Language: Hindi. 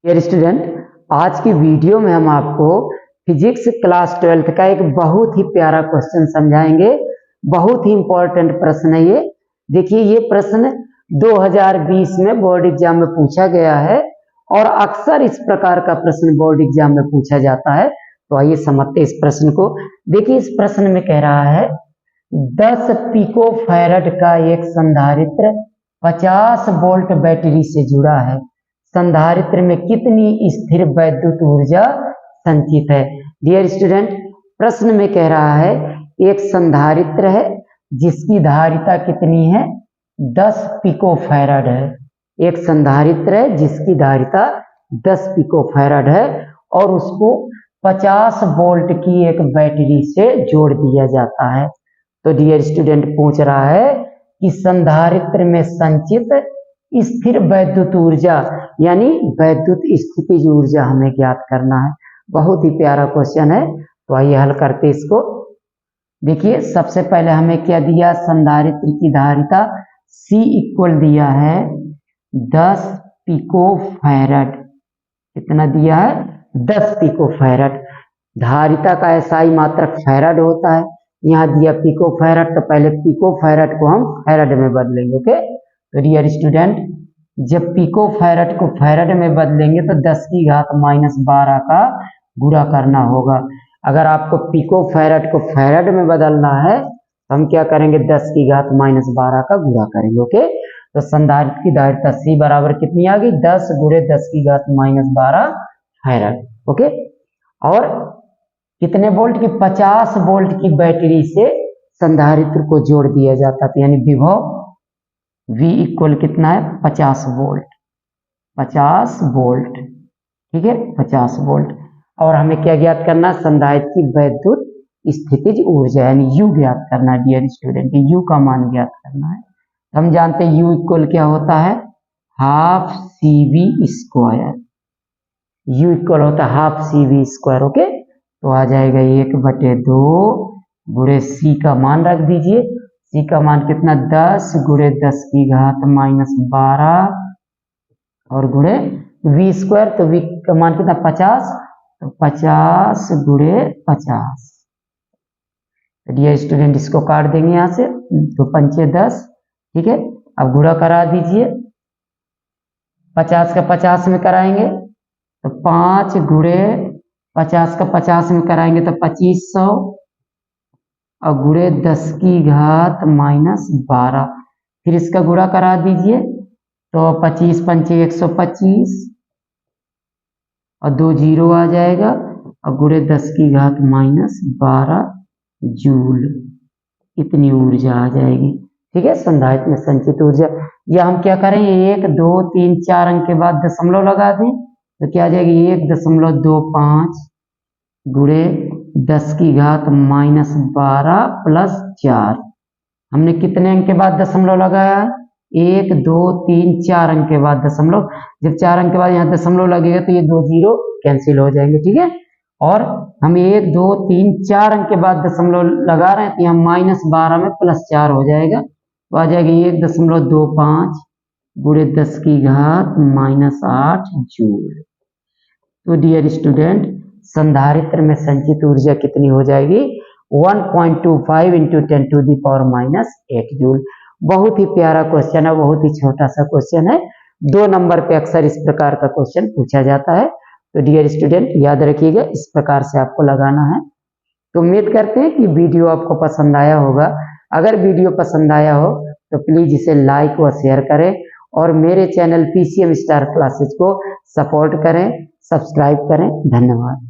डियर स्टूडेंट, आज की वीडियो में हम आपको फिजिक्स क्लास 12 का एक बहुत ही प्यारा क्वेश्चन समझाएंगे। बहुत ही इंपॉर्टेंट प्रश्न है ये। देखिए, ये प्रश्न 2020 में बोर्ड एग्जाम में पूछा गया है और अक्सर इस प्रकार का प्रश्न बोर्ड एग्जाम में पूछा जाता है। तो आइए समझते इस प्रश्न को। देखिए, इस प्रश्न में कह रहा है 10 पिको फैरड का एक संधारित्र 50 वोल्ट बैटरी से जुड़ा है। संधारित्र में कितनी स्थिर वैद्युत ऊर्जा संचित है। डियर स्टूडेंट, प्रश्न में कह रहा है एक संधारित्र है जिसकी धारिता कितनी है, 10 पिको फैरड है। एक संधारित्र है जिसकी धारिता 10 पिको फैरड है और उसको 50 वोल्ट की एक बैटरी से जोड़ दिया जाता है। तो डियर स्टूडेंट, पूछ रहा है कि संधारित्र में संचित स्थिर वैद्युत ऊर्जा यानी वैद्युत स्थितिज ऊर्जा हमें ज्ञात करना है। बहुत ही प्यारा क्वेश्चन है। तो आइए हल करते इसको। देखिए, सबसे पहले हमें क्या दिया, संधारित्र की धारिता C इक्वल दिया है 10 पिको फैरड। कितना दिया है, 10 पिको फैरड। धारिता का SI मात्रक फैरड होता है। यहाँ दिया पिको फैरड, तो पहले पिको फैरड को हम फैरड में बदलेंगे। ओके, तो डियर स्टूडेंट, जब पिको फैरड को फैरड में बदलेंगे तो 10 की घात -12 का गुणा करना होगा। अगर आपको पिको फैरड को फैरड में बदलना है तो हम क्या करेंगे, 10 की घात -12 का गुणा करेंगे। ओके, तो संधारित्र की धारिता C बराबर कितनी आ गई, 10 गुणे 10 की घात -12 फैरड। ओके, और कितने वोल्ट की, 50 वोल्ट की बैटरी से संधारित्र को जोड़ दिया जाता है। यानी विभव V इक्वल कितना है, 50 वोल्ट। 50 वोल्ट, ठीक है, 50 वोल्ट। और हमें क्या ज्ञात करना, संधारित्र की वैद्युत स्थितिज ऊर्जा यानी U ज्ञात करना है। डियर स्टूडेंट, U का मान ज्ञात करना है। हम जानते हैं U इक्वल क्या होता है, half CV square. U equal होता है हाफ CV स्क्वायर। ओके, तो आ जाएगा 1/2 गुणे C का मान रख दीजिए। C का मान कितना, 10 गुणे 10 की घात -12 और गुणे V स्क्वायर, तो V का मान कितना, 50, तो 50 गुणे 50। डियर स्टूडेंट, इसको काट देंगे यहाँ से, तो 5 10, ठीक है। अब गुणा करा दीजिए, 50 का 50 में कराएंगे तो 5 गुणे 50 का 50 में कराएंगे तो 2500 और गुणे 10 की घात -12। फिर इसका गुणा करा दीजिए तो 25 पंचे 125 और 2 जीरो आ जाएगा और गुणे 10 की घात -12 जूल। इतनी ऊर्जा आ जाएगी। ठीक है, संधारित्र में संचित ऊर्जा। या हम क्या करेंगे, 1 2 3 4 अंक के बाद दशमलव लगा दें तो क्या आ जाएगी, 1.25 गुणे 10 की घात -12 प्लस 4। हमने कितने अंक के बाद दशमलव लगाया है, 1 2 3 4 अंक के बाद दशमलव। जब 4 अंक के बाद यहाँ दशमलव लगेगा तो ये 2 जीरो कैंसिल हो जाएंगे। ठीक है, और हम 1 2 3 4 अंक के बाद दशमलव लगा रहे हैं तो यहाँ -12 में +4 हो जाएगा, तो आ जाएगा 1.25 गुणे 10 की घात -8 जूल। तो डियर स्टूडेंट, संधारित्र में संचित ऊर्जा कितनी हो जाएगी, 1.25 × 10⁻⁸ जूल। बहुत ही प्यारा क्वेश्चन है, बहुत ही छोटा सा क्वेश्चन है। 2 नंबर पे अक्सर इस प्रकार का क्वेश्चन पूछा जाता है। तो डियर स्टूडेंट, याद रखिएगा, इस प्रकार से आपको लगाना है। तो उम्मीद करते हैं कि वीडियो आपको पसंद आया होगा। अगर वीडियो पसंद आया हो तो प्लीज इसे लाइक व शेयर करें और मेरे चैनल PCM स्टार क्लासेस को सपोर्ट करें, सब्सक्राइब करें। धन्यवाद।